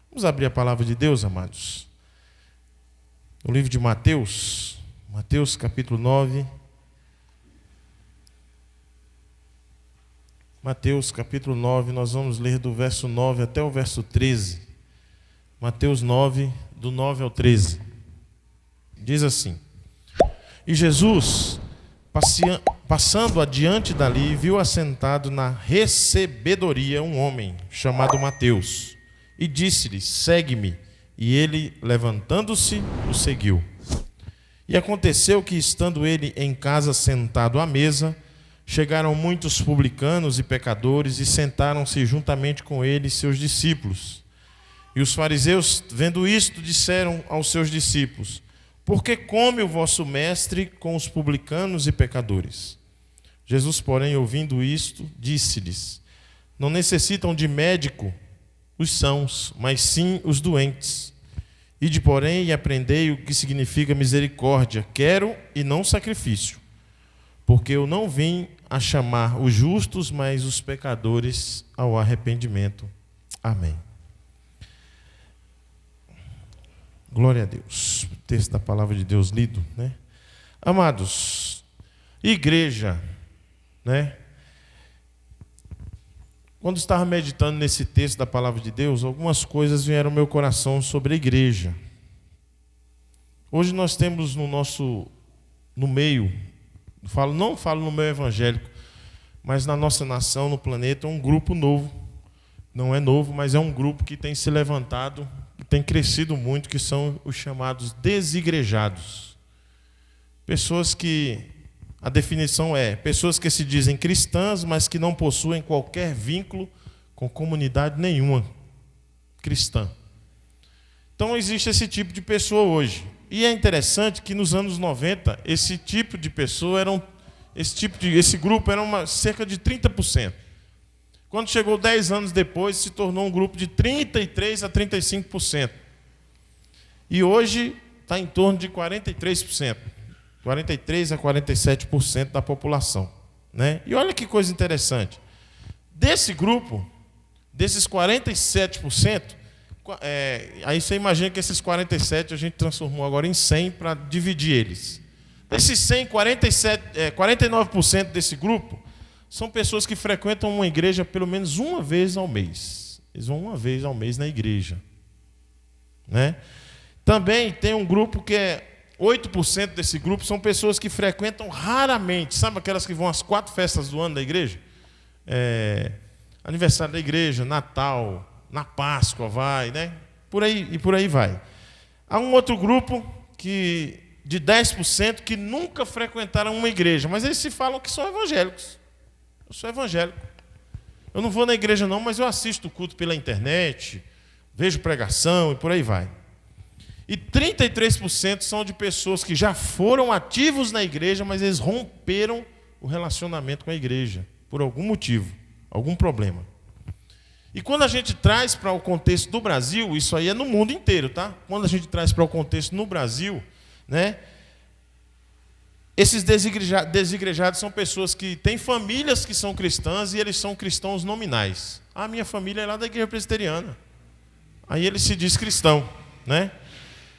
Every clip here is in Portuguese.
Vamos abrir a palavra de Deus, amados. No livro de Mateus, Mateus capítulo 9. Mateus capítulo 9, nós vamos ler do verso 9 até o verso 13. Mateus 9, do 9 ao 13. Diz assim: E Jesus, passando adiante dali, viu assentado na recebedoria um homem chamado Mateus, e disse-lhe: Segue-me. E ele, levantando-se, o seguiu. E aconteceu que, estando ele em casa sentado à mesa, chegaram muitos publicanos e pecadores e sentaram-se juntamente com ele e seus discípulos. E os fariseus, vendo isto, disseram aos seus discípulos: Por que come o vosso mestre com os publicanos e pecadores? Jesus, porém, ouvindo isto, disse-lhes: Não necessitam de médico os sãos, mas sim os doentes. Ide, porém, e aprendei o que significa misericórdia. Quero e não sacrifício, porque eu não vim a chamar os justos, mas os pecadores ao arrependimento. Amém. Glória a Deus. O texto da palavra de Deus lido, né? Amados, igreja, né? Quando estava meditando nesse texto da palavra de Deus, algumas coisas vieram ao meu coração sobre a igreja. Hoje nós temos no meio, não falo no meio evangélico, mas na nossa nação, no planeta, um grupo novo. Não é novo, mas é um grupo que tem se levantado, que tem crescido muito, que são os chamados desigrejados. Pessoas que, a definição é, pessoas que se dizem cristãs, mas que não possuem qualquer vínculo com comunidade nenhuma cristã. Então existe esse tipo de pessoa hoje. E é interessante que nos anos 90, esse tipo de pessoa esse grupo era cerca de 30%. Quando chegou 10 anos depois, se tornou um grupo de 33% a 35%. E hoje está em torno de 43%. 43% a 47% da população, né? E olha que coisa interessante. Desse grupo, desses 47%, aí você imagina que esses 47% a gente transformou agora em 100 para dividir eles. Desses 100, 49% desse grupo são pessoas que frequentam uma igreja pelo menos uma vez ao mês. Eles vão uma vez ao mês na igreja, né? Também tem um grupo que 8% desse grupo são pessoas que frequentam raramente. Sabe aquelas que vão às 4 festas do ano da igreja? Aniversário da igreja, Natal, na Páscoa vai, né? Por aí vai. Há um outro grupo de 10% que nunca frequentaram uma igreja, mas eles se falam que são evangélicos. Eu sou evangélico. Eu não vou na igreja não, mas eu assisto o culto pela internet, vejo pregação e por aí vai. E 33% são de pessoas que já foram ativos na igreja, mas eles romperam o relacionamento com a igreja, por algum motivo, algum problema. E quando a gente traz para o contexto do Brasil, isso aí é no mundo inteiro, tá? Quando a gente traz para o contexto no Brasil, né? Esses desigrejados são pessoas que têm famílias que são cristãs e eles são cristãos nominais. Ah, minha família é lá da igreja presbiteriana. Aí ele se diz cristão, né?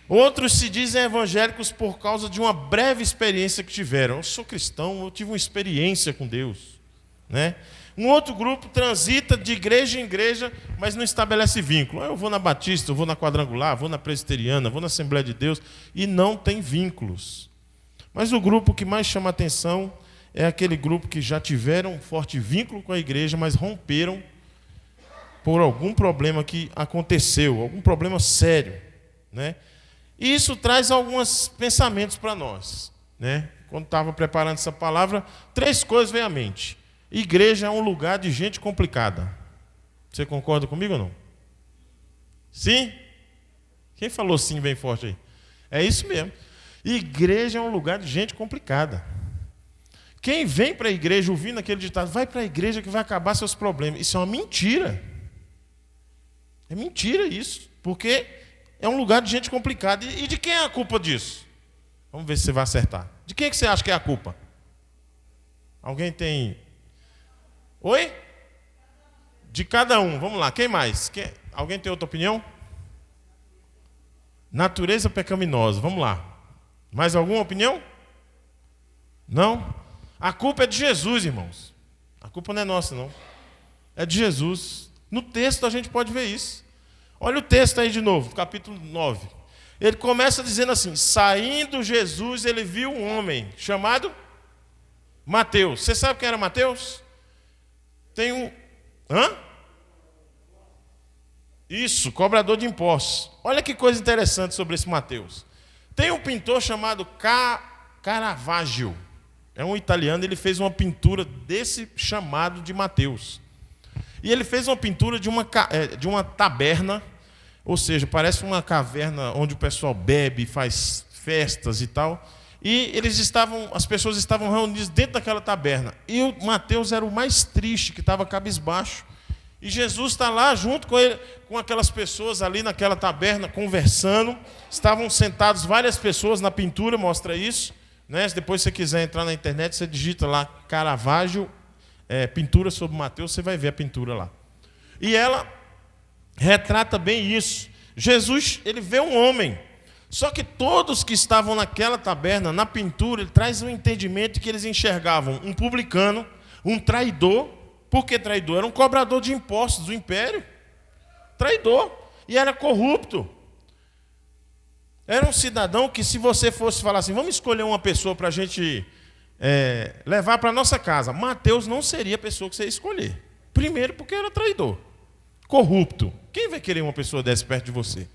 Outros se dizem evangélicos por causa de uma breve experiência que tiveram. Eu sou cristão, eu tive uma experiência com Deus, né? Um outro grupo transita de igreja em igreja, mas não estabelece vínculo. Eu vou na Batista, eu vou na Quadrangular, vou na Presbiteriana, vou na Assembleia de Deus, e não tem vínculos. Mas o grupo que mais chama atenção é aquele grupo que já tiveram um forte vínculo com a igreja, mas romperam por algum problema que aconteceu, algum problema sério, né? E isso traz alguns pensamentos para nós, né? Quando estava preparando essa palavra, 3 coisas veio à mente. Igreja é um lugar de gente complicada. Você concorda comigo ou não? Sim? Quem falou sim bem forte aí? É isso mesmo. Igreja é um lugar de gente complicada. Quem vem para a igreja ouvindo aquele ditado, vai para a igreja que vai acabar seus problemas. Isso é uma mentira. É mentira isso. Porque é um lugar de gente complicada. E de quem é a culpa disso? Vamos ver se você vai acertar. De quem é que você acha que é a culpa? Alguém tem... Oi? De cada um. Vamos lá. Quem mais? Alguém tem outra opinião? Natureza pecaminosa. Vamos lá. Mais alguma opinião? Não? A culpa é de Jesus, irmãos. A culpa não é nossa, não. É de Jesus. No texto a gente pode ver isso. Olha o texto aí de novo, capítulo 9. Ele começa dizendo assim: saindo Jesus, ele viu um homem chamado Mateus. Você sabe quem era Mateus? Tem um... Isso, cobrador de impostos. Olha que coisa interessante sobre esse Mateus. Tem um pintor chamado Caravaggio. É um italiano, ele fez uma pintura desse chamado de Mateus. E ele fez uma pintura de uma taberna, ou seja, parece uma caverna onde o pessoal bebe, faz festas e tal. E as pessoas estavam reunidas dentro daquela taberna. E o Mateus era o mais triste, que estava cabisbaixo. E Jesus está lá junto com ele, com aquelas pessoas ali naquela taberna, conversando. Estavam sentados várias pessoas na pintura, mostra isso. Né? Depois, se você quiser entrar na internet, você digita lá Caravaggio, pintura sobre Mateus, você vai ver a pintura lá. E ela retrata bem isso. Jesus, ele vê um homem. Só que todos que estavam naquela taberna, na pintura, ele traz um entendimento de que eles enxergavam um publicano, um traidor. Por que traidor? Era um cobrador de impostos do império. Traidor. E era corrupto. Era um cidadão que, se você fosse falar assim, vamos escolher uma pessoa para a gente levar para a nossa casa, Mateus não seria a pessoa que você ia escolher. Primeiro porque era traidor. Corrupto. Quem vai querer uma pessoa dessa perto de você?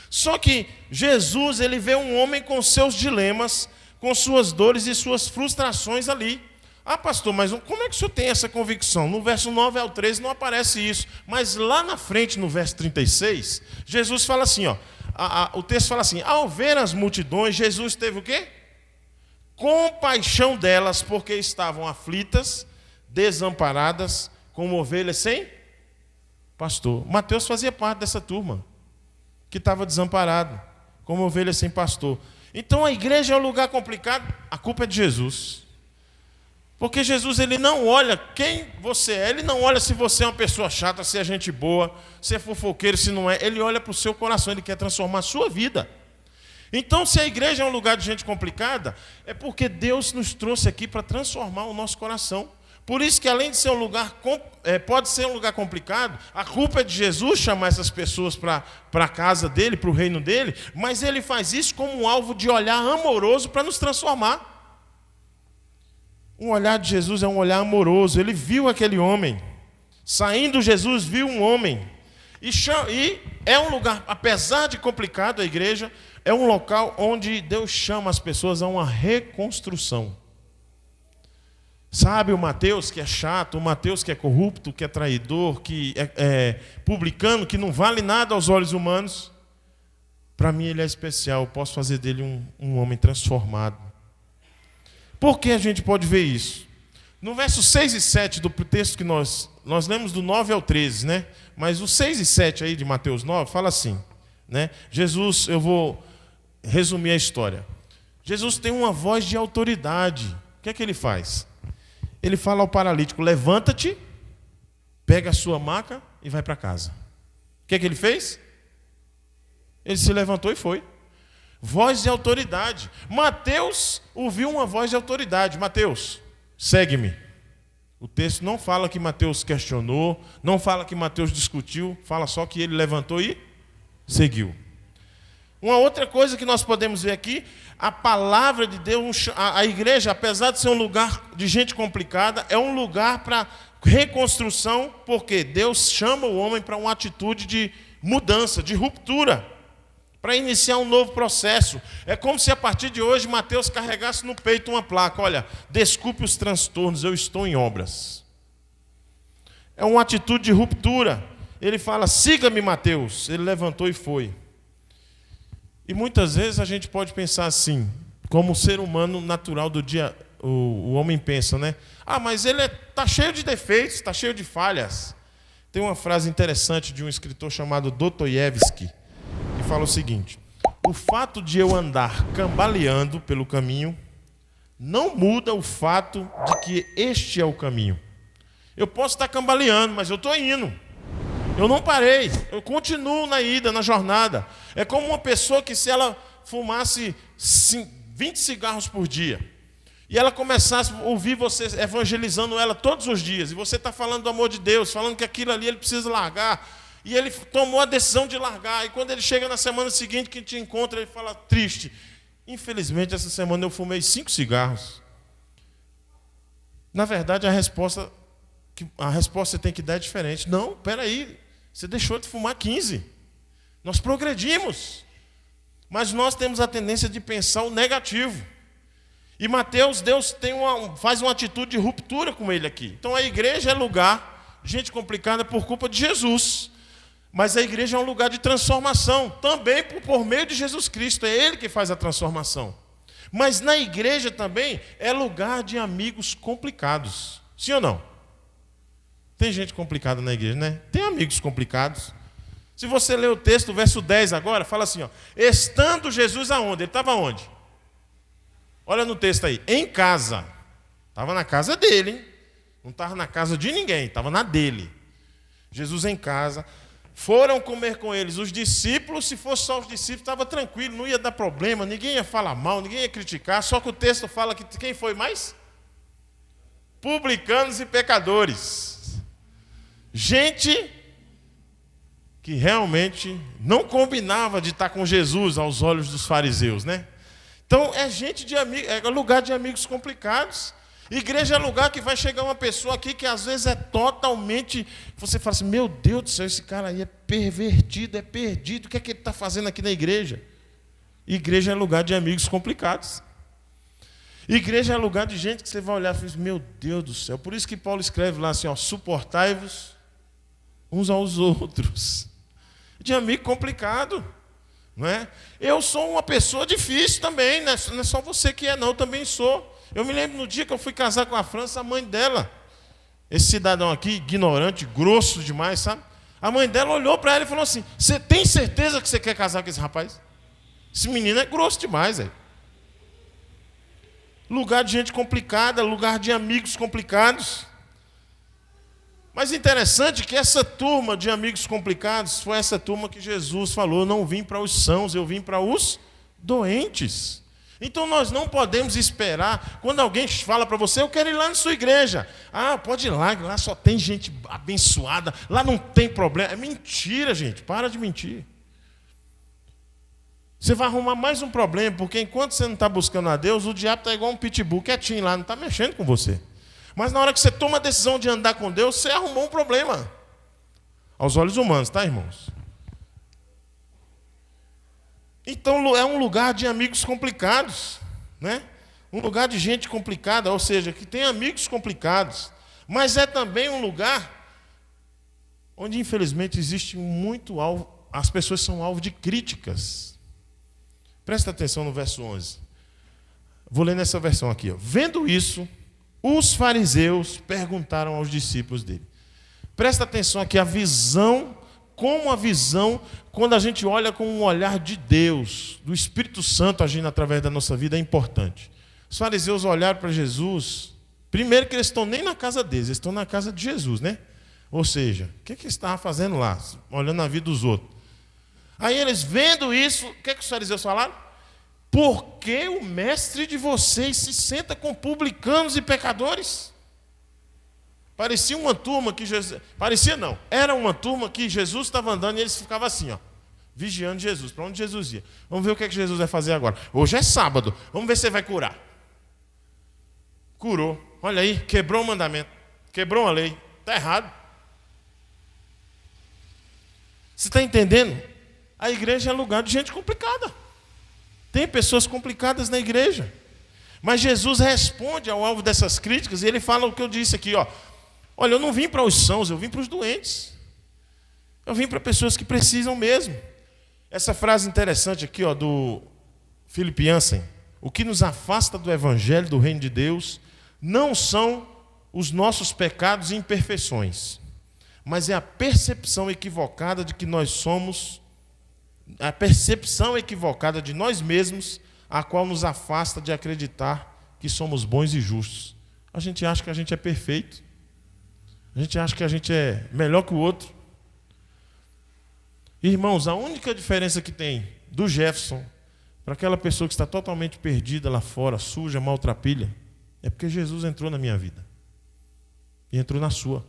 Só que Jesus, ele vê um homem com seus dilemas, com suas dores e suas frustrações ali. Ah, pastor, mas como é que o senhor tem essa convicção? No verso 9 ao 13 não aparece isso. Mas lá na frente, no verso 36, Jesus fala assim, ó, o texto fala assim: ao ver as multidões, Jesus teve o quê? Compaixão delas, porque estavam aflitas, desamparadas, como ovelhas sem pastor. Mateus fazia parte dessa turma, que estava desamparado, como ovelhas sem pastor. Então a igreja é um lugar complicado, a culpa é de Jesus. Porque Jesus, ele não olha quem você é, ele não olha se você é uma pessoa chata, se é gente boa, se é fofoqueiro, se não é. Ele olha para o seu coração, ele quer transformar a sua vida. Então, se a igreja é um lugar de gente complicada, é porque Deus nos trouxe aqui para transformar o nosso coração. Por isso que, além de ser um lugar, pode ser um lugar complicado, a culpa é de Jesus chamar essas pessoas para a casa dele, para o reino dele, mas ele faz isso como um alvo de olhar amoroso para nos transformar. Um olhar de Jesus é um olhar amoroso. Ele viu aquele homem. Saindo, Jesus viu um homem. E é um lugar, apesar de complicado, a igreja, é um local onde Deus chama as pessoas a uma reconstrução. Sabe o Mateus que é chato, o Mateus que é corrupto, que é traidor, que é publicano, que não vale nada aos olhos humanos? Para mim ele é especial, eu posso fazer dele um homem transformado. Por que a gente pode ver isso? No verso 6 e 7 do texto que nós lemos do 9 ao 13, né? Mas o 6 e 7 aí de Mateus 9 fala assim, né? Jesus, eu vou resumir a história. Jesus tem uma voz de autoridade. O que é que ele faz? Ele fala ao paralítico: levanta-te, pega a sua maca e vai para casa. O que é que ele fez? Ele se levantou e foi. Voz de autoridade. Mateus ouviu uma voz de autoridade. Mateus, segue-me. O texto não fala que Mateus questionou, não fala que Mateus discutiu, fala só que ele levantou e seguiu. Uma outra coisa que nós podemos ver aqui, a palavra de Deus, a igreja, apesar de ser um lugar de gente complicada, é um lugar para reconstrução, porque Deus chama o homem para uma atitude de mudança, de ruptura, para iniciar um novo processo. É como se a partir de hoje Mateus carregasse no peito uma placa: olha, desculpe os transtornos, eu estou em obras. É uma atitude de ruptura. Ele fala: siga-me, Mateus. Ele levantou e foi. E muitas vezes a gente pode pensar assim, como o ser humano natural do dia, o homem pensa, né? Ah, mas ele está cheio de defeitos, está cheio de falhas. Tem uma frase interessante de um escritor chamado Dostoiévski, que fala o seguinte: o fato de eu andar cambaleando pelo caminho não muda o fato de que este é o caminho. Eu posso estar cambaleando, mas eu estou indo. Eu não parei, eu continuo na ida, na jornada. É como uma pessoa que, se ela fumasse 20 cigarros por dia, e ela começasse a ouvir você evangelizando ela todos os dias, e você está falando do amor de Deus, falando que aquilo ali ele precisa largar, e ele tomou a decisão de largar, e quando ele chega na semana seguinte que te encontra, ele fala triste: infelizmente essa semana eu fumei 5 cigarros. Na verdade, a resposta que você tem que dar é diferente. Não, peraí, você deixou de fumar 15. Nós progredimos. Mas nós temos a tendência de pensar o negativo. E Mateus, Deus faz uma atitude de ruptura com ele aqui. Então a igreja é lugar, gente complicada por culpa de Jesus. Mas a igreja é um lugar de transformação, também por meio de Jesus Cristo. É Ele que faz a transformação. Mas na igreja também é lugar de amigos complicados. Sim ou não? Tem gente complicada na igreja, né? Tem amigos complicados. Se você ler o texto, verso 10 agora, fala assim, ó: estando Jesus aonde? Ele estava onde? Olha no texto aí. Em casa. Estava na casa dele, hein? Não estava na casa de ninguém, estava na dele. Jesus em casa. Foram comer com eles os discípulos. Se fosse só os discípulos, estava tranquilo, não ia dar problema, ninguém ia falar mal, ninguém ia criticar. Só que o texto fala que quem foi mais? Publicanos e pecadores. Gente que realmente não combinava de estar com Jesus aos olhos dos fariseus, né? Então é gente de amigo, é lugar de amigos complicados. Igreja é lugar que vai chegar uma pessoa aqui que às vezes é totalmente... Você fala assim: meu Deus do céu, esse cara aí é pervertido, é perdido. O que é que ele está fazendo aqui na igreja? Igreja é lugar de amigos complicados. Igreja é lugar de gente que você vai olhar e fala: meu Deus do céu. Por isso que Paulo escreve lá assim, ó: suportai-vos uns aos outros. De amigo complicado. Não é? Eu sou uma pessoa difícil também, não é só você que é, não, eu também sou. Eu me lembro no dia que eu fui casar com a França, a mãe dela, esse cidadão aqui, ignorante, grosso demais, sabe? A mãe dela olhou para ela e falou assim: você tem certeza que você quer casar com esse rapaz? Esse menino é grosso demais, velho. Lugar de gente complicada, lugar de amigos complicados. Mas interessante que essa turma de amigos complicados foi essa turma que Jesus falou: eu não vim para os sãos, eu vim para os doentes. Então nós não podemos esperar, quando alguém fala para você: eu quero ir lá na sua igreja. Ah, pode ir lá só tem gente abençoada, lá não tem problema. É mentira, gente, para de mentir. Você vai arrumar mais um problema, porque enquanto você não está buscando a Deus, o diabo está igual um pitbull quietinho lá, não está mexendo com você. Mas na hora que você toma a decisão de andar com Deus, você arrumou um problema. Aos olhos humanos, tá, irmãos? Então é um lugar de amigos complicados, né? Um lugar de gente complicada, ou seja, que tem amigos complicados. Mas é também um lugar onde, infelizmente, existe muito alvo, as pessoas são alvo de críticas. Presta atenção no verso 11. Vou ler nessa versão aqui, ó. Vendo isso, os fariseus perguntaram aos discípulos dele. Presta atenção aqui, a visão, como a visão, quando a gente olha com um olhar de Deus, do Espírito Santo agindo através da nossa vida, é importante. Os fariseus olharam para Jesus, primeiro que eles estão nem na casa deles, eles estão na casa de Jesus, né? Ou seja, o que eles estavam fazendo lá? Olhando a vida dos outros. Aí eles, vendo isso, o que os fariseus falaram? Por que o mestre de vocês se senta com publicanos e pecadores? Parecia uma turma que Jesus... Parecia não, era uma turma que Jesus estava andando e eles ficavam assim, ó, vigiando Jesus, para onde Jesus ia. Vamos ver o que Jesus vai fazer agora. Hoje é sábado, vamos ver se ele vai curar. Curou, olha aí, quebrou o mandamento, quebrou a lei, está errado. Você está entendendo? A igreja é lugar de gente complicada. Tem pessoas complicadas na igreja. Mas Jesus responde ao alvo dessas críticas e ele fala o que eu disse aqui, ó. Olha, eu não vim para os sãos, eu vim para os doentes. Eu vim para pessoas que precisam mesmo. Essa frase interessante aqui, ó, do Philip Yancey: o que nos afasta do evangelho do reino de Deus não são os nossos pecados e imperfeições, mas é a percepção equivocada de que nós somos, a percepção equivocada de nós mesmos, a qual nos afasta de acreditar que somos bons e justos. A gente acha que a gente é perfeito. A gente acha que a gente é melhor que o outro. Irmãos, a única diferença que tem do Jefferson para aquela pessoa que está totalmente perdida lá fora, suja, maltrapilha, é porque Jesus entrou na minha vida. E entrou na sua.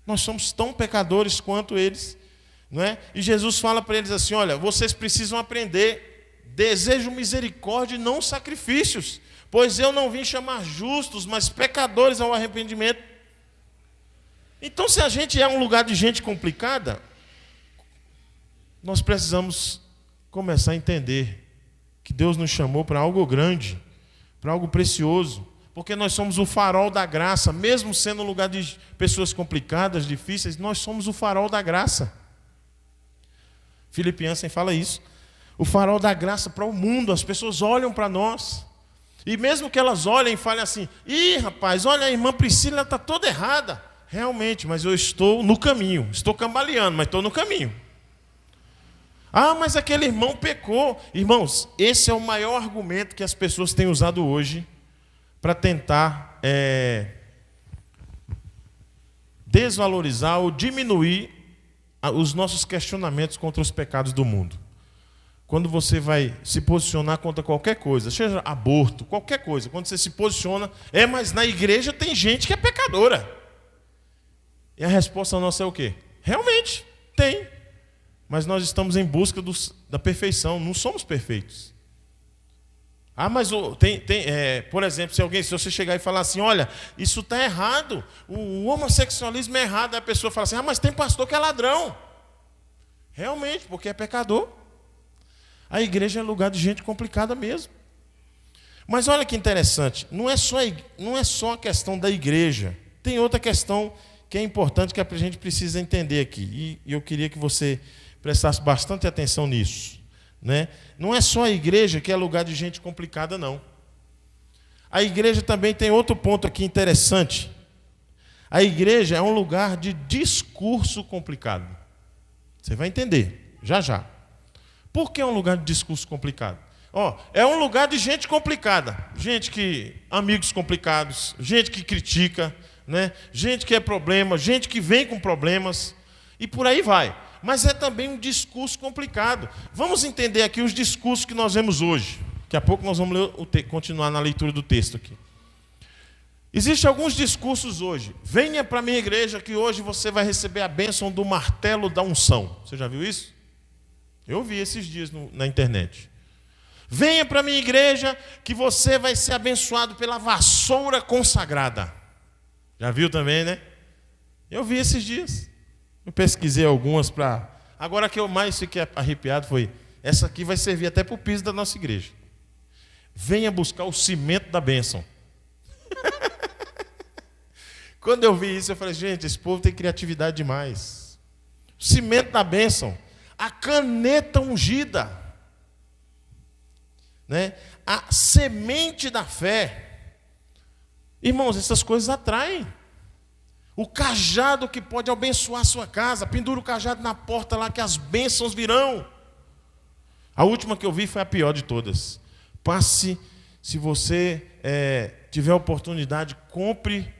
Nós somos tão pecadores quanto eles, não é? E Jesus fala para eles assim: olha, vocês precisam aprender, desejo misericórdia e não sacrifícios, pois eu não vim chamar justos, mas pecadores ao arrependimento. Então, se a gente é um lugar de gente complicada, nós precisamos começar a entender que Deus nos chamou para algo grande, para algo precioso, porque nós somos o farol da graça, mesmo sendo um lugar de pessoas complicadas, difíceis, nós somos o farol da graça. Philip Yancey fala isso. O farol da graça para o mundo, as pessoas olham para nós. E mesmo que elas olhem e falem assim: ih, rapaz, olha, a irmã Priscila está toda errada. Realmente, mas eu estou no caminho, estou cambaleando, mas estou no caminho. Ah, mas aquele irmão pecou. Irmãos, esse é o maior argumento que as pessoas têm usado hoje para tentar desvalorizar ou diminuir os nossos questionamentos contra os pecados do mundo. Quando você vai se posicionar contra qualquer coisa, seja aborto, qualquer coisa, quando você se posiciona, mas na igreja tem gente que é pecadora. E a resposta nossa é o quê? Realmente, tem. Mas nós estamos em busca da perfeição, não somos perfeitos. Ah, mas por exemplo, se você chegar e falar assim: olha, isso está errado, o homossexualismo é errado, aí a pessoa fala assim: ah, mas tem pastor que é ladrão. Realmente, porque é pecador. A igreja é lugar de gente complicada mesmo. Mas olha que interessante, não é só a questão da igreja, tem outra questão que é importante que a gente precisa entender aqui, e eu queria que você prestasse bastante atenção nisso, né? Não é só a igreja que é lugar de gente complicada, não. A igreja também tem outro ponto aqui interessante. A igreja é um lugar de discurso complicado. Você vai entender, já já. Por que é um lugar de discurso complicado? É um lugar de gente complicada. Amigos complicados, gente que critica, né? Gente que é problema, gente que vem com problemas, e por aí vai. Mas é também um discurso complicado. Vamos entender aqui os discursos que nós vemos hoje. Daqui a pouco nós vamos continuar na leitura do texto aqui. Existem alguns discursos hoje. Venha para a minha igreja que hoje você vai receber a bênção do martelo da unção. Você já viu isso? Eu vi esses dias na internet. Venha para a minha igreja que você vai ser abençoado pela vassoura consagrada. Já viu também, né? Eu vi esses dias. Eu pesquisei algumas para... Agora a que eu mais fiquei arrepiado foi: essa aqui vai servir até para o piso da nossa igreja. Venha buscar o cimento da bênção. Quando eu vi isso, eu falei: gente, esse povo tem criatividade demais. O cimento da bênção, a caneta ungida, né? A semente da fé. Irmãos, essas coisas atraem. O cajado que pode abençoar a sua casa. Pendura o cajado na porta lá que as bênçãos virão. A última que eu vi foi a pior de todas. Se você tiver oportunidade, compre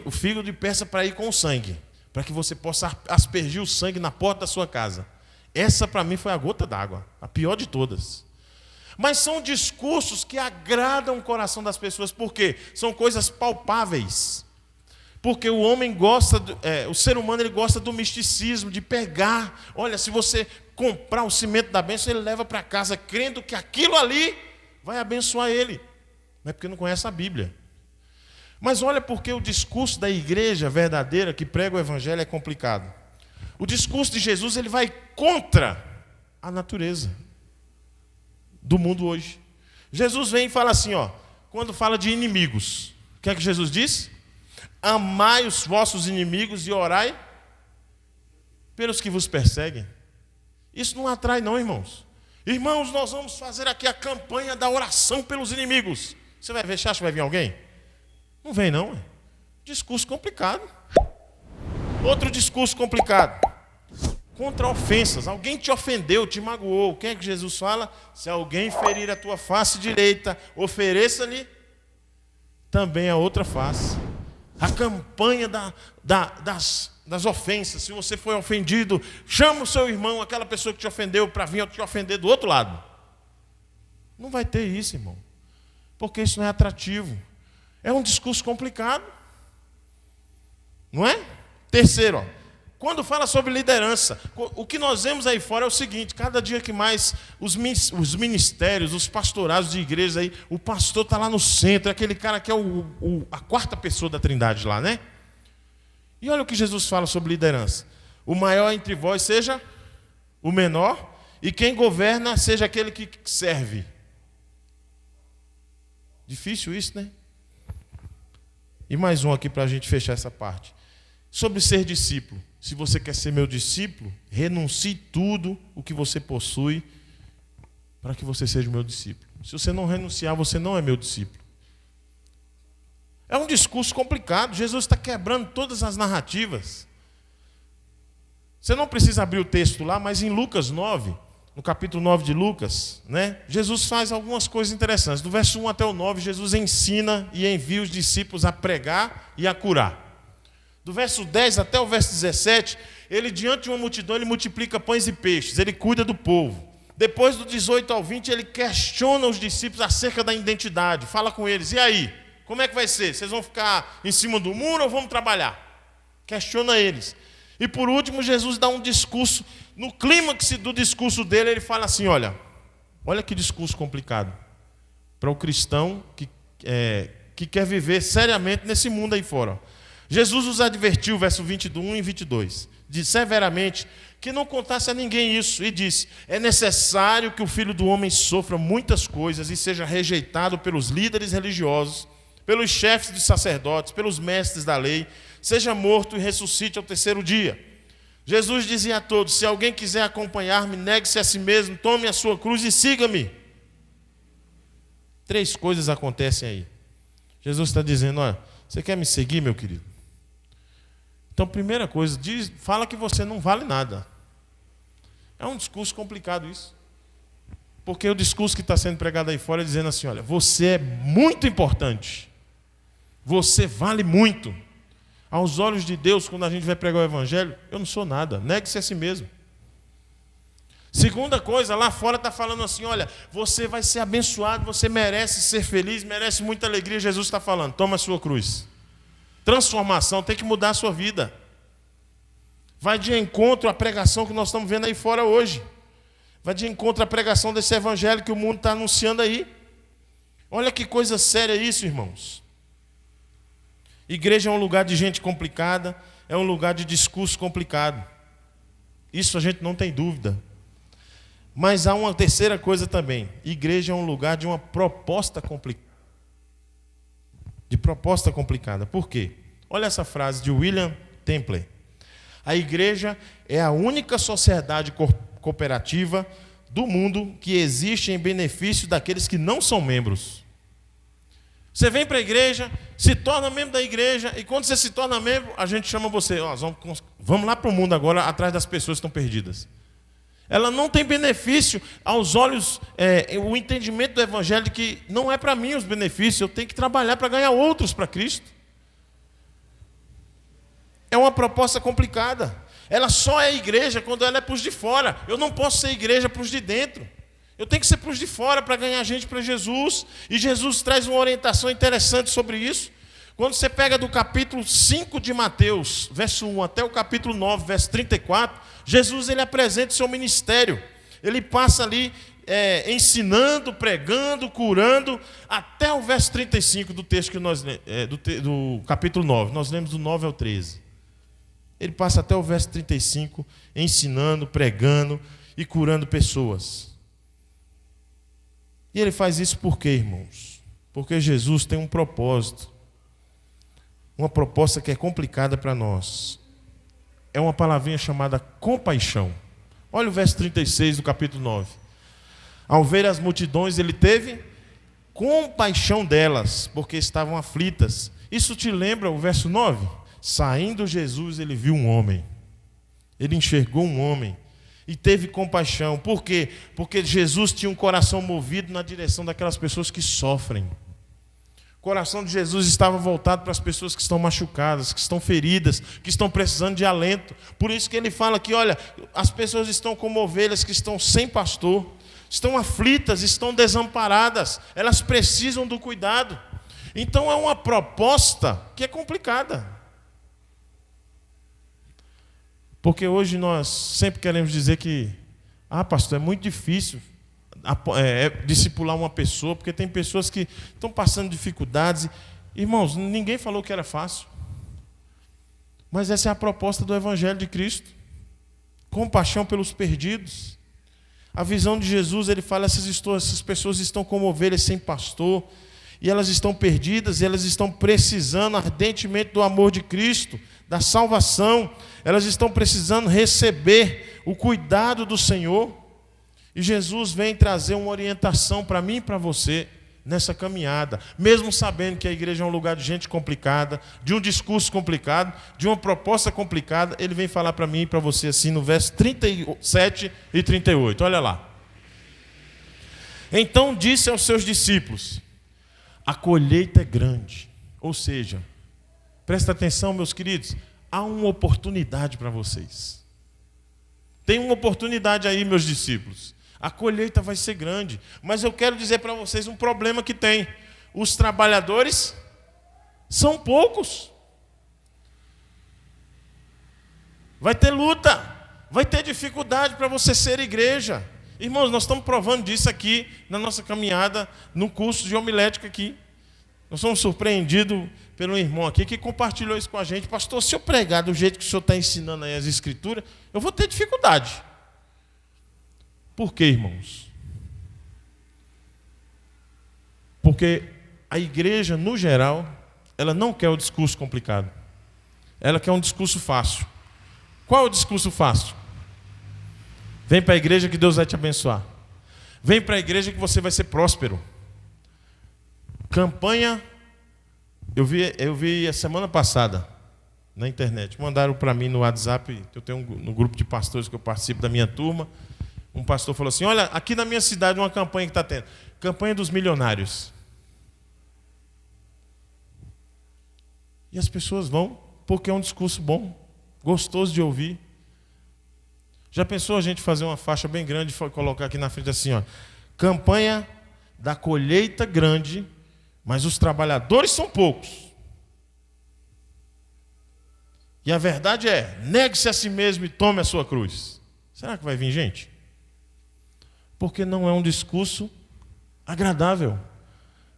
o fígado e peça para ir com o sangue, para que você possa aspergir o sangue na porta da sua casa. Essa para mim foi a gota d'água, a pior de todas. Mas são discursos que agradam o coração das pessoas. Por quê? São coisas palpáveis. Porque o homem gosta, o ser humano ele gosta do misticismo, de pegar. Olha, se você comprar o cimento da bênção, ele leva para casa, crendo que aquilo ali vai abençoar ele. Não é porque não conhece a Bíblia. Mas olha porque o discurso da igreja verdadeira que prega o evangelho é complicado. O discurso de Jesus ele vai contra a natureza do mundo hoje. Jesus vem e fala assim, quando fala de inimigos, o que é que Jesus diz? Amai os vossos inimigos e orai pelos que vos perseguem. Isso não atrai não, irmãos. Irmãos, nós vamos fazer aqui a campanha da oração pelos inimigos. Você vai ver, você acha que vai vir alguém? Não vem não. Discurso complicado. Outro discurso complicado. Contra ofensas. Alguém te ofendeu, te magoou. O que é que Jesus fala? Se alguém ferir a tua face direita, ofereça-lhe também a outra face. A campanha das das ofensas. Se você foi ofendido, chama o seu irmão, aquela pessoa que te ofendeu, para vir te ofender do outro lado. Não vai ter isso, irmão. Porque isso não é atrativo. É um discurso complicado. Não é? Terceiro, ó, quando fala sobre liderança, o que nós vemos aí fora é o seguinte: cada dia que mais os ministérios, os pastorados de igrejas aí, o pastor está lá no centro, é aquele cara que é a quarta pessoa da Trindade lá, né? E olha o que Jesus fala sobre liderança: o maior entre vós seja o menor, e quem governa seja aquele que serve. Difícil isso, né? E mais um aqui para a gente fechar essa parte. Sobre ser discípulo. Se você quer ser meu discípulo, renuncie tudo o que você possui para que você seja meu discípulo. Se você não renunciar, você não é meu discípulo. É um discurso complicado. Jesus está quebrando todas as narrativas. Você não precisa abrir o texto lá, mas em Lucas 9, no capítulo 9 de Lucas, né, Jesus faz algumas coisas interessantes. Do verso 1 até o 9, Jesus ensina e envia os discípulos a pregar e a curar. Do verso 10 até o verso 17, ele, diante de uma multidão, ele multiplica pães e peixes, ele cuida do povo. Depois do 18 ao 20, ele questiona os discípulos acerca da identidade, fala com eles: e aí, como é que vai ser? Vocês vão ficar em cima do muro ou vamos trabalhar? Questiona eles. E por último, Jesus dá um discurso. No clímax do discurso dele, ele fala assim: olha que discurso complicado para o cristão que quer viver seriamente nesse mundo aí fora. Jesus os advertiu, verso 21 e 22, diz severamente que não contasse a ninguém isso, e disse: é necessário que o Filho do Homem sofra muitas coisas e seja rejeitado pelos líderes religiosos, pelos chefes dos sacerdotes, pelos mestres da lei, seja morto e ressuscite ao terceiro dia. Jesus dizia a todos: se alguém quiser acompanhar-me, negue-se a si mesmo, tome a sua cruz e siga-me. 3 coisas acontecem aí. Jesus está dizendo: olha, você quer me seguir, meu querido? Então, primeira coisa, fala que você não vale nada. É um discurso complicado isso. Porque o discurso que está sendo pregado aí fora é dizendo assim: olha, você é muito importante. Você vale muito. Aos olhos de Deus, quando a gente vai pregar o evangelho, eu não sou nada. Negue-se a si mesmo. Segunda coisa, lá fora está falando assim: olha, você vai ser abençoado, você merece ser feliz, merece muita alegria. Jesus está falando: toma a sua cruz. Transformação, tem que mudar a sua vida. Vai de encontro à pregação que nós estamos vendo aí fora hoje. Vai de encontro à pregação desse evangelho que o mundo está anunciando aí. Olha que coisa séria isso, irmãos. Igreja é um lugar de gente complicada, é um lugar de discurso complicado. Isso a gente não tem dúvida. Mas há uma terceira coisa também. Igreja é um lugar de uma proposta complicada. Por quê? Olha essa frase de William Temple. A igreja é a única sociedade cooperativa do mundo que existe em benefício daqueles que não são membros. Você vem para a igreja, se torna membro da igreja, e quando você se torna membro, a gente chama você: vamos lá para o mundo agora, atrás das pessoas que estão perdidas. Ela não tem benefício aos olhos, o entendimento do evangelho de que não é para mim os benefícios, eu tenho que trabalhar para ganhar outros para Cristo. É uma proposta complicada. Ela só é igreja quando ela é para os de fora. Eu não posso ser igreja para os de dentro. Eu tenho que ser para os de fora para ganhar gente para Jesus. E Jesus traz uma orientação interessante sobre isso. Quando você pega do capítulo 5 de Mateus, verso 1 até o capítulo 9, verso 34, Jesus ele apresenta o seu ministério. Ele passa ali ensinando, pregando, curando, até o verso 35 do texto que nós do capítulo 9. Nós lemos do 9 ao 13. Ele passa até o verso 35, ensinando, pregando e curando pessoas. E ele faz isso por quê, irmãos? Porque Jesus tem um propósito. Uma proposta que é complicada para nós. É uma palavrinha chamada compaixão. Olha o verso 36 do capítulo 9. Ao ver as multidões, ele teve compaixão delas, porque estavam aflitas. Isso te lembra o verso 9? Saindo Jesus, ele viu um homem. Ele enxergou um homem e teve compaixão. Por quê? Porque Jesus tinha um coração movido na direção daquelas pessoas que sofrem. coração de Jesus estava voltado para as pessoas que estão machucadas, que estão feridas, que estão precisando de alento. Por isso que ele fala que, olha, as pessoas estão como ovelhas que estão sem pastor, estão aflitas, estão desamparadas, elas precisam do cuidado. Então é uma proposta que é complicada. Porque hoje nós sempre queremos dizer que, pastor, é muito difícil discipular uma pessoa, porque tem pessoas que estão passando dificuldades. Irmãos, ninguém falou que era fácil. Mas essa é a proposta do Evangelho de Cristo. Compaixão pelos perdidos. A visão de Jesus, ele fala, essas pessoas estão como ovelhas sem pastor, e elas estão perdidas, e elas estão precisando ardentemente do amor de Cristo, da salvação. Elas estão precisando receber o cuidado do Senhor. E Jesus vem trazer uma orientação para mim e para você nessa caminhada, mesmo sabendo que a igreja é um lugar de gente complicada, de um discurso complicado, de uma proposta complicada. Ele vem falar para mim e para você assim no verso 37 e 38, olha lá. Então disse aos seus discípulos: a colheita é grande. Ou seja, presta atenção, meus queridos, há uma oportunidade para vocês. Tem uma oportunidade aí, meus discípulos. A colheita vai ser grande. Mas eu quero dizer para vocês um problema que tem. Os trabalhadores são poucos. Vai ter luta. Vai ter dificuldade para você ser igreja. Irmãos, nós estamos provando disso aqui na nossa caminhada, no curso de homilética aqui. Nós somos surpreendidos pelo irmão aqui que compartilhou isso com a gente. Pastor, se eu pregar do jeito que o senhor está ensinando aí as escrituras, eu vou ter dificuldade. Por quê, irmãos? Porque a igreja, no geral, ela não quer o discurso complicado. Ela quer um discurso fácil. Qual é o discurso fácil? Vem para a igreja que Deus vai te abençoar. Vem para a igreja que você vai ser próspero. Campanha, eu vi a semana passada na internet. Mandaram para mim no WhatsApp, eu tenho no grupo de pastores que eu participo da minha turma. Um pastor falou assim: olha, aqui na minha cidade uma campanha que está tendo. Campanha dos milionários. E as pessoas vão porque é um discurso bom, gostoso de ouvir. Já pensou a gente fazer uma faixa bem grande e colocar aqui na frente assim, ó, campanha da colheita grande, mas os trabalhadores são poucos. E a verdade é, negue-se a si mesmo e tome a sua cruz. Será que vai vir gente? Porque não é um discurso agradável.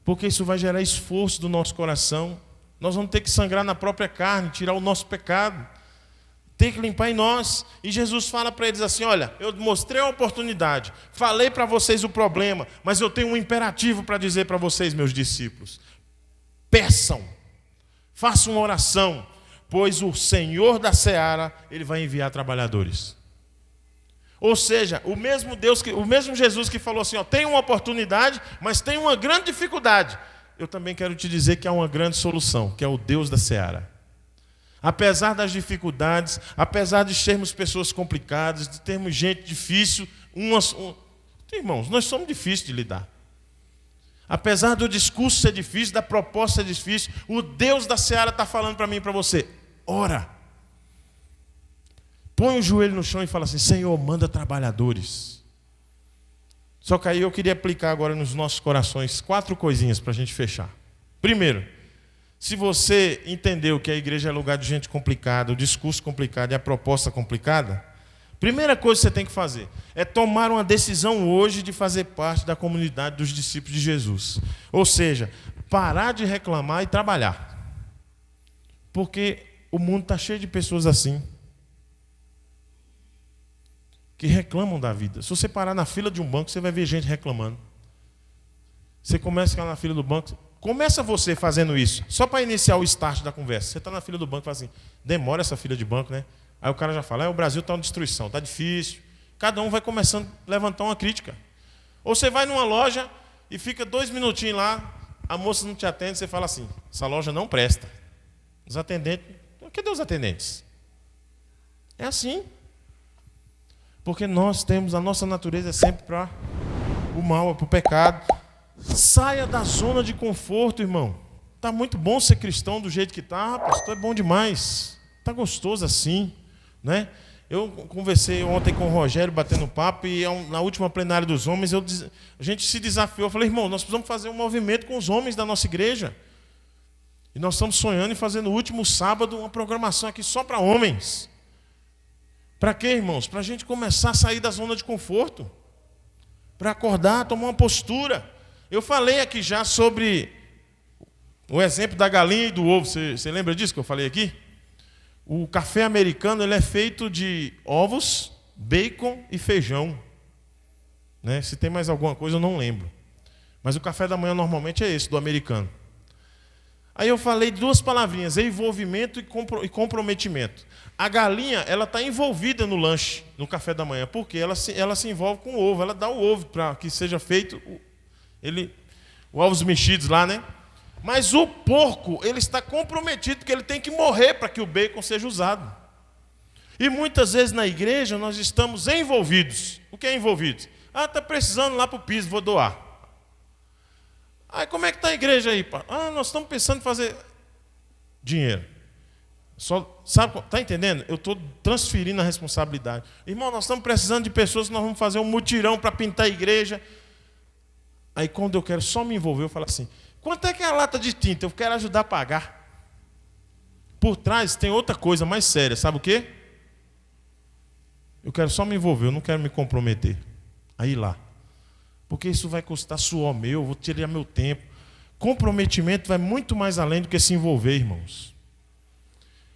Porque isso vai gerar esforço do nosso coração. Nós vamos ter que sangrar na própria carne, tirar o nosso pecado. Ter que limpar em nós. E Jesus fala para eles assim: olha, eu mostrei a oportunidade, falei para vocês o problema, mas eu tenho um imperativo para dizer para vocês, meus discípulos. Peçam, façam uma oração, pois o Senhor da seara, Ele vai enviar trabalhadores. Ou seja, o mesmo Jesus que falou assim, ó, tem uma oportunidade, mas tem uma grande dificuldade. Eu também quero te dizer que há uma grande solução, que é o Deus da seara. Apesar das dificuldades, apesar de sermos pessoas complicadas, de termos gente difícil, irmãos, nós somos difíceis de lidar. Apesar do discurso ser difícil, da proposta ser difícil, o Deus da seara está falando para mim e para você: ora. Põe o joelho no chão e fala assim: Senhor, manda trabalhadores. Só que aí eu queria aplicar agora nos nossos corações 4 coisinhas para a gente fechar. Primeiro, se você entendeu que a igreja é lugar de gente complicada, o discurso complicado e a proposta complicada, primeira coisa que você tem que fazer é tomar uma decisão hoje de fazer parte da comunidade dos discípulos de Jesus. Ou seja, parar de reclamar e trabalhar. Porque o mundo está cheio de pessoas assim, que reclamam da vida. Se você parar na fila de um banco, você vai ver gente reclamando. Você começa a ficar na fila do banco, começa você fazendo isso, só para iniciar o start da conversa. Você está na fila do banco e fala assim: demora essa fila de banco, né? Aí o cara já fala: o Brasil está uma destruição, está difícil. Cada um vai começando a levantar uma crítica. Ou você vai numa loja e fica 2 minutinhos lá, a moça não te atende, você fala assim: essa loja não presta. Os atendentes, cadê os atendentes? É assim. Porque nós temos, a nossa natureza é sempre para o mal, é para o pecado. Saia da zona de conforto, irmão. Tá muito bom ser cristão do jeito que tá, pastor, é bom demais. Tá gostoso assim, né? Eu conversei ontem com o Rogério, batendo papo, e na última plenária dos homens, a gente se desafiou. Eu falei, irmão, nós precisamos fazer um movimento com os homens da nossa igreja. E nós estamos sonhando em fazer no último sábado uma programação aqui só para homens. Para quê, irmãos? Para a gente começar a sair da zona de conforto. Para acordar, tomar uma postura. Eu falei aqui já sobre o exemplo da galinha e do ovo. Você lembra disso que eu falei aqui? O café americano ele é feito de ovos, bacon e feijão. Né? Se tem mais alguma coisa, eu não lembro. Mas o café da manhã normalmente é esse, do americano. Aí eu falei duas palavrinhas, envolvimento e comprometimento. A galinha, ela está envolvida no lanche, no café da manhã, porque ela se envolve com o ovo, ela dá o ovo para que seja feito o ovos mexidos lá, né? Mas o porco, ele está comprometido, porque ele tem que morrer para que o bacon seja usado. E muitas vezes na igreja nós estamos envolvidos. O que é envolvidos? Ah, está precisando lá para o piso, vou doar. Aí como é que está a igreja aí, pá? Ah, nós estamos pensando em fazer dinheiro. Só, sabe, está entendendo? Eu estou transferindo a responsabilidade. Irmão, nós estamos precisando de pessoas que nós vamos fazer um mutirão para pintar a igreja. Aí quando eu quero só me envolver, eu falo assim, quanto é que é a lata de tinta? Eu quero ajudar a pagar. Por trás tem outra coisa mais séria, sabe o quê? Eu quero só me envolver, eu não quero me comprometer. Aí lá. Porque isso vai custar suor meu, vou tirar meu tempo. Comprometimento vai muito mais além do que se envolver, irmãos.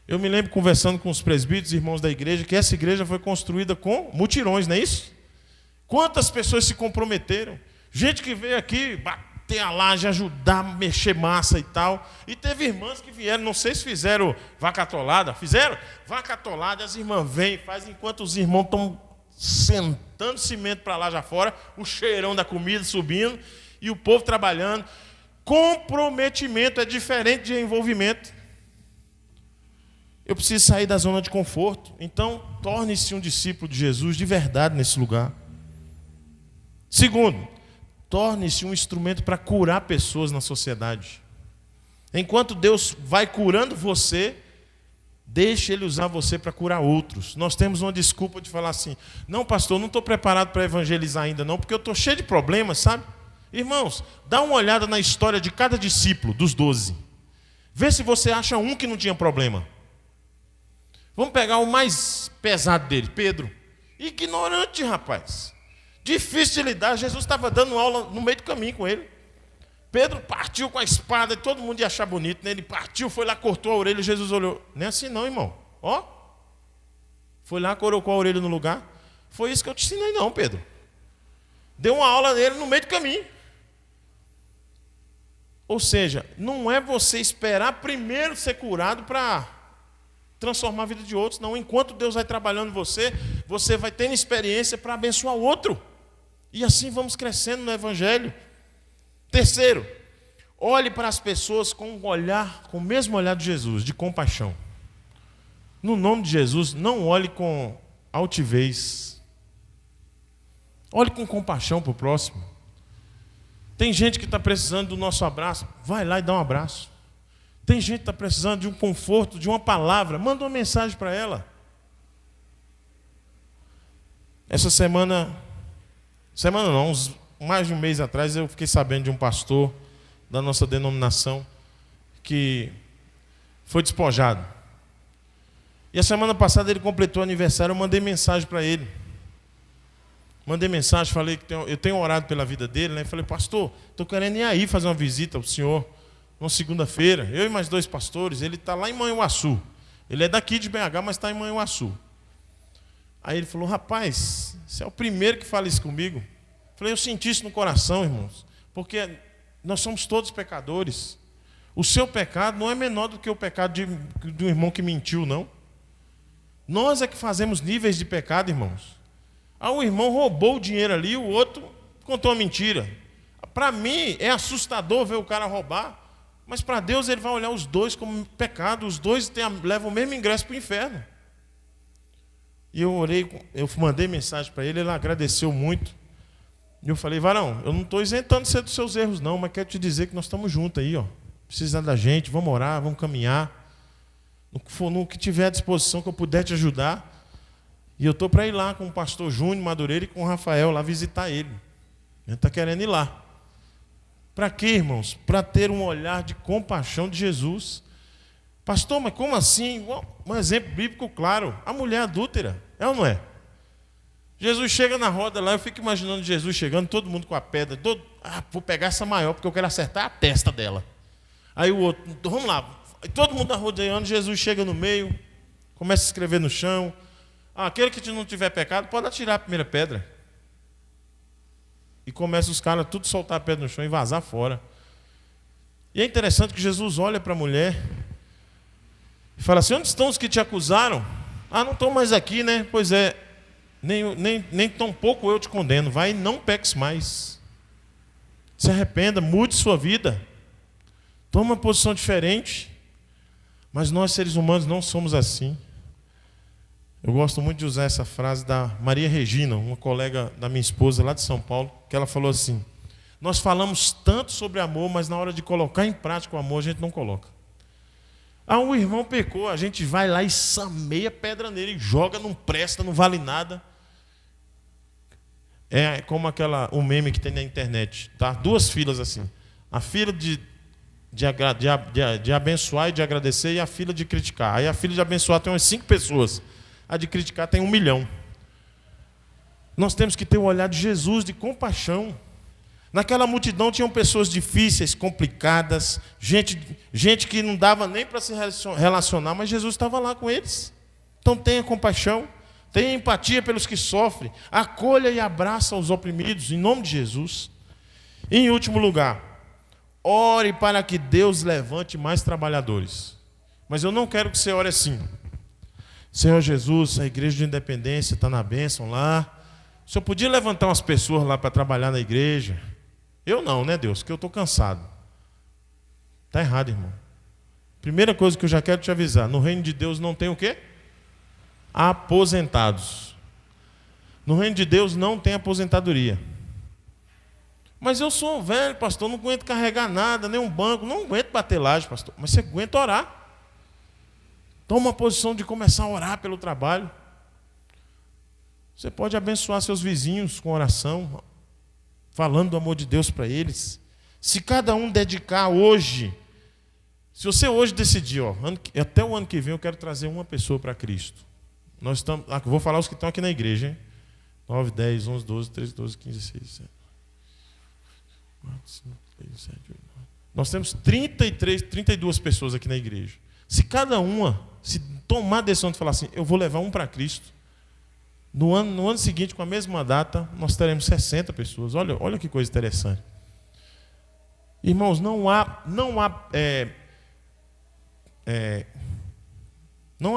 Eu me lembro conversando com os presbíteros, irmãos da igreja, que essa igreja foi construída com mutirões, não é isso? Quantas pessoas se comprometeram? Gente que veio aqui bater a laje, ajudar, mexer massa e tal. E teve irmãs que vieram, não sei se fizeram vaca atolada. Fizeram? Vaca atolada, as irmãs vêm e fazem enquanto os irmãos estão sentando cimento para lá já fora, o cheirão da comida subindo e o povo trabalhando. Comprometimento é diferente de envolvimento. Eu preciso sair da zona de conforto. Então, torne-se um discípulo de Jesus de verdade nesse lugar. Segundo, torne-se um instrumento para curar pessoas na sociedade. Enquanto Deus vai curando você, deixe Ele usar você para curar outros. Nós temos uma desculpa de falar assim, não pastor, não estou preparado para evangelizar ainda não, porque eu estou cheio de problemas, sabe? Irmãos, dá uma olhada na história de cada discípulo, dos 12. Vê se você acha um que não tinha problema. Vamos pegar o mais pesado dele, Pedro. Ignorante, rapaz. Difícil de lidar, Jesus estava dando aula no meio do caminho com ele. Pedro partiu com a espada, e todo mundo ia achar bonito, né? Ele partiu, foi lá, cortou a orelha, e Jesus olhou. Não é assim não, irmão. Ó. Foi lá, colocou a orelha no lugar. Foi isso que eu te ensinei não, Pedro. Deu uma aula nele no meio do caminho. Ou seja, não é você esperar primeiro ser curado para transformar a vida de outros. Não, enquanto Deus vai trabalhando em você, você vai tendo experiência para abençoar o outro. E assim vamos crescendo no Evangelho. Terceiro, olhe para as pessoas com um olhar, com o mesmo olhar de Jesus, de compaixão. No nome de Jesus, não olhe com altivez. Olhe com compaixão para o próximo. Tem gente que está precisando do nosso abraço, vai lá e dá um abraço. Tem gente que está precisando de um conforto, de uma palavra, manda uma mensagem para ela. Essa semana não, mais de um mês atrás, eu fiquei sabendo de um pastor da nossa denominação que foi despojado. E a semana passada ele completou o aniversário, eu mandei mensagem para ele. Mandei mensagem, falei que eu tenho orado pela vida dele, né? Falei, pastor, estou querendo ir aí fazer uma visita ao senhor, uma segunda-feira. Eu e mais 2 pastores, ele está lá em Manhuaçu. Ele é daqui de BH, mas está em Manhuaçu. Aí ele falou, rapaz, você é o primeiro que fala isso comigo. Falei, eu senti isso no coração, irmãos, porque nós somos todos pecadores. O seu pecado não é menor do que o pecado de um irmão que mentiu, não. Nós é que fazemos níveis de pecado, irmãos. Ah, um irmão roubou o dinheiro ali, o outro contou uma mentira. Para mim é assustador ver o cara roubar, mas para Deus ele vai olhar os dois como pecado, os dois levam o mesmo ingresso para o inferno. E eu mandei mensagem para ele, ele agradeceu muito. E eu falei, varão, eu não estou isentando você dos seus erros não, mas quero te dizer que nós estamos juntos aí, ó. precisar da gente, vamos orar, vamos caminhar. No que tiver à disposição que eu puder te ajudar. E eu estou para ir lá com o pastor Júnior Madureira e com o Rafael lá visitar ele. A gente está querendo ir lá. Para quê, irmãos? Para ter um olhar de compaixão de Jesus. Pastor, mas como assim? Um exemplo bíblico claro. A mulher adúltera, é ou não é? Jesus chega na roda lá, eu fico imaginando Jesus chegando, todo mundo com a pedra. Vou pegar essa maior, porque eu quero acertar a testa dela. Aí o outro, vamos lá. Todo mundo rodeando, Jesus chega no meio, começa a escrever no chão. Aquele que não tiver pecado, pode atirar a primeira pedra. E começa os caras tudo soltar a pedra no chão e vazar fora. E é interessante que Jesus olha para a mulher e fala assim, onde estão os que te acusaram? Não estão mais aqui, né? Pois é, nem tão pouco eu te condeno. Vai e não peques mais. Se arrependa, mude sua vida. Toma uma posição diferente. Mas nós, seres humanos, não somos assim. Eu gosto muito de usar essa frase da Maria Regina, uma colega da minha esposa lá de São Paulo, que ela falou assim, nós falamos tanto sobre amor, mas na hora de colocar em prática o amor, a gente não coloca. Um irmão pecou, a gente vai lá e sameia pedra nele, joga, não presta, não vale nada. É como o meme que tem na internet, tá? 2 filas assim. A fila de abençoar e de agradecer e a fila de criticar. Aí a fila de abençoar tem umas 5 pessoas. A de criticar tem 1 milhão. Nós temos que ter o olhar de Jesus, de compaixão. Naquela multidão tinham pessoas difíceis, complicadas, gente que não dava nem para se relacionar, mas Jesus estava lá com eles. Então tenha compaixão, tenha empatia pelos que sofrem, acolha e abraça os oprimidos, em nome de Jesus. E em último lugar, ore para que Deus levante mais trabalhadores. Mas eu não quero que você ore assim. Senhor Jesus, a igreja de Independência está na bênção lá. O Senhor podia levantar umas pessoas lá para trabalhar na igreja? Eu não, né, Deus? Porque eu estou cansado. Está errado, irmão. Primeira coisa que eu já quero te avisar. No reino de Deus não tem o quê? Aposentados. No reino de Deus não tem aposentadoria. Mas eu sou um velho, pastor, não aguento carregar nada, nem um banco, não aguento bater laje, pastor. Mas você aguenta orar. Toma uma posição de começar a orar pelo trabalho. Você pode abençoar seus vizinhos com oração, falando do amor de Deus para eles. Se cada um dedicar hoje, se você hoje decidir, até o ano que vem eu quero trazer uma pessoa para Cristo. Nós estamos, vou falar os que estão aqui na igreja, hein? 9, 10, 11, 12, 13, 12, 15, 16, 17. 4, 5, 6, 7, 8, 9. Nós temos 32 pessoas aqui na igreja. Se cada uma se tomar a decisão de falar assim, eu vou levar um para Cristo, no ano seguinte, com a mesma data, nós teremos 60 pessoas. Olha que coisa interessante. Irmãos, não há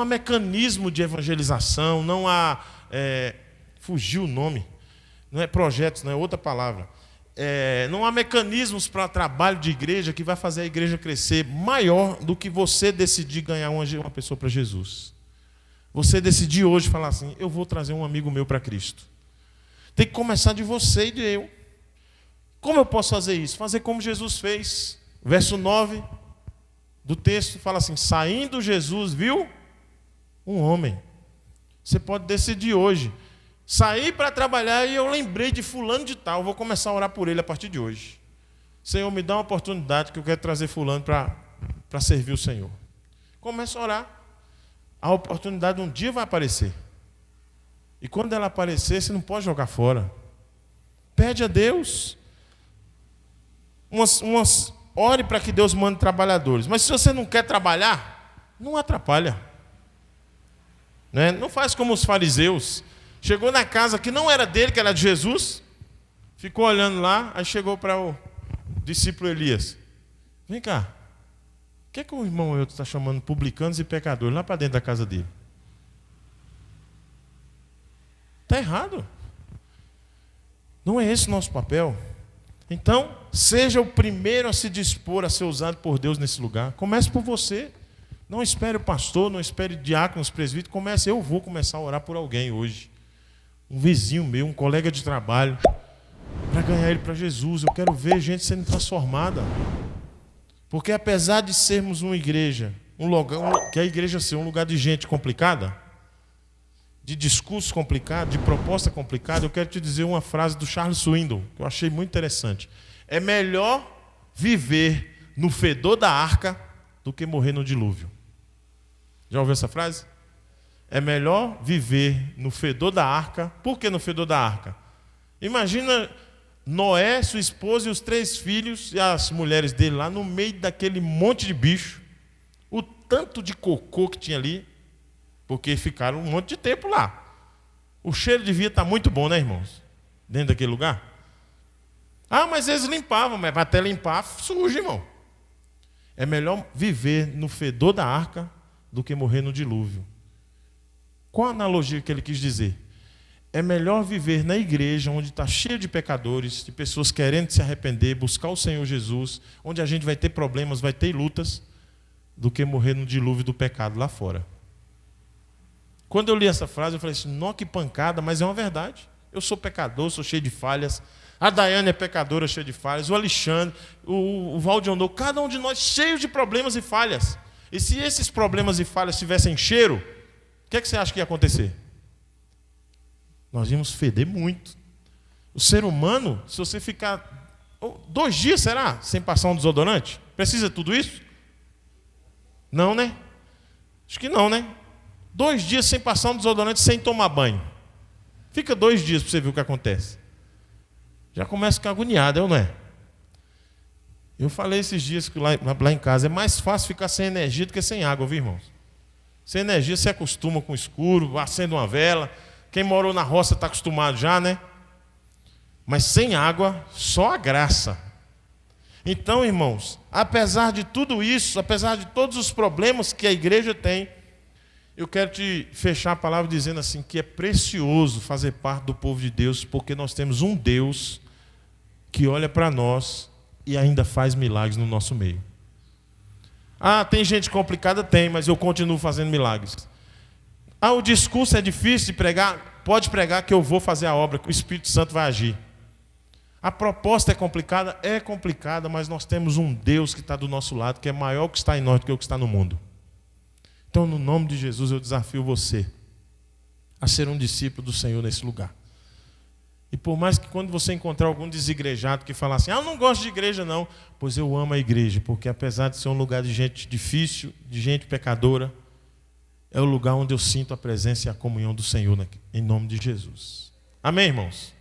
mecanismo de evangelização, não há... fugiu o nome. Não é projetos, não é outra palavra. Não há mecanismos para trabalho de igreja que vai fazer a igreja crescer maior do que você decidir ganhar uma pessoa para Jesus. Você decidir hoje falar assim, eu vou trazer um amigo meu para Cristo. Tem que começar de você e de eu. Como eu posso fazer isso? Fazer como Jesus fez. Verso 9 do texto fala assim, saindo Jesus viu um homem. Você pode decidir hoje. Saí para trabalhar e eu lembrei de fulano de tal. Vou começar a orar por ele a partir de hoje. Senhor, me dá uma oportunidade que eu quero trazer fulano para servir o Senhor. Começa a orar. A oportunidade um dia vai aparecer. E quando ela aparecer, você não pode jogar fora. Pede a Deus. Ore para que Deus mande trabalhadores. Mas se você não quer trabalhar, não atrapalha. Não faz como os fariseus. Chegou na casa que não era dele, que era de Jesus, ficou olhando lá, aí chegou para o discípulo Elias. Vem cá, o que é que o irmão eu está chamando publicanos e pecadores lá para dentro da casa dele? Está errado. Não é esse o nosso papel. Então, seja o primeiro a se dispor a ser usado por Deus nesse lugar. Comece por você. Não espere o pastor, não espere diáconos, presbíteros. Comece, eu vou começar a orar por alguém hoje. Um vizinho meu, um colega de trabalho, para ganhar ele para Jesus. Eu quero ver gente sendo transformada. Porque apesar de sermos uma igreja, que a igreja ser um lugar de gente complicada, de discurso complicado, de proposta complicada, eu quero te dizer uma frase do Charles Swindoll, que eu achei muito interessante. É melhor viver no fedor da arca do que morrer no dilúvio. Já ouviu essa frase? É melhor viver no fedor da arca. Por que no fedor da arca? Imagina Noé, sua esposa e os 3 filhos e as mulheres dele lá no meio daquele monte de bicho. O tanto de cocô que tinha ali, porque ficaram um monte de tempo lá. O cheiro devia estar muito bom, né, irmãos? Dentro daquele lugar. Ah, mas eles limpavam, mas até limpar suja, irmão. É melhor viver no fedor da arca do que morrer no dilúvio. Qual a analogia que ele quis dizer? É melhor viver na igreja, onde está cheio de pecadores, de pessoas querendo se arrepender, buscar o Senhor Jesus, onde a gente vai ter problemas, vai ter lutas, do que morrer no dilúvio do pecado lá fora. Quando eu li essa frase, eu falei assim, não, que pancada, mas é uma verdade. Eu sou pecador, sou cheio de falhas. A Daiane é pecadora, cheia de falhas. O Alexandre, o Valdiondô, cada um de nós cheio de problemas e falhas. E se esses problemas e falhas tivessem cheiro, o que você acha que ia acontecer? Nós íamos feder muito. O ser humano, se você ficar 2 dias, será? Sem passar um desodorante? Precisa de tudo isso? Não, né? Acho que não, né? 2 dias sem passar um desodorante, sem tomar banho. Fica 2 dias para você ver o que acontece. Já começa a ficar agoniado, é ou não é? Eu falei esses dias que lá em casa é mais fácil ficar sem energia do que sem água, viu, irmãos? Sem energia você acostuma com o escuro, acende uma vela. Quem morou na roça está acostumado já, né? Mas sem água, só a graça. Então, irmãos, apesar de tudo isso, apesar de todos os problemas que a igreja tem, eu quero te fechar a palavra dizendo assim, que é precioso fazer parte do povo de Deus, porque nós temos um Deus que olha para nós e ainda faz milagres no nosso meio. Ah, tem gente complicada? Tem, mas eu continuo fazendo milagres. Ah, o discurso é difícil de pregar? Pode pregar que eu vou fazer a obra, que o Espírito Santo vai agir. A proposta é complicada? É complicada, mas nós temos um Deus que está do nosso lado, que é maior que está em nós do que o que está no mundo. Então, no nome de Jesus, eu desafio você a ser um discípulo do Senhor nesse lugar. E por mais que quando você encontrar algum desigrejado que falar assim, eu não gosto de igreja não, pois eu amo a igreja, porque apesar de ser um lugar de gente difícil, de gente pecadora, é o lugar onde eu sinto a presença e a comunhão do Senhor, em nome de Jesus. Amém, irmãos?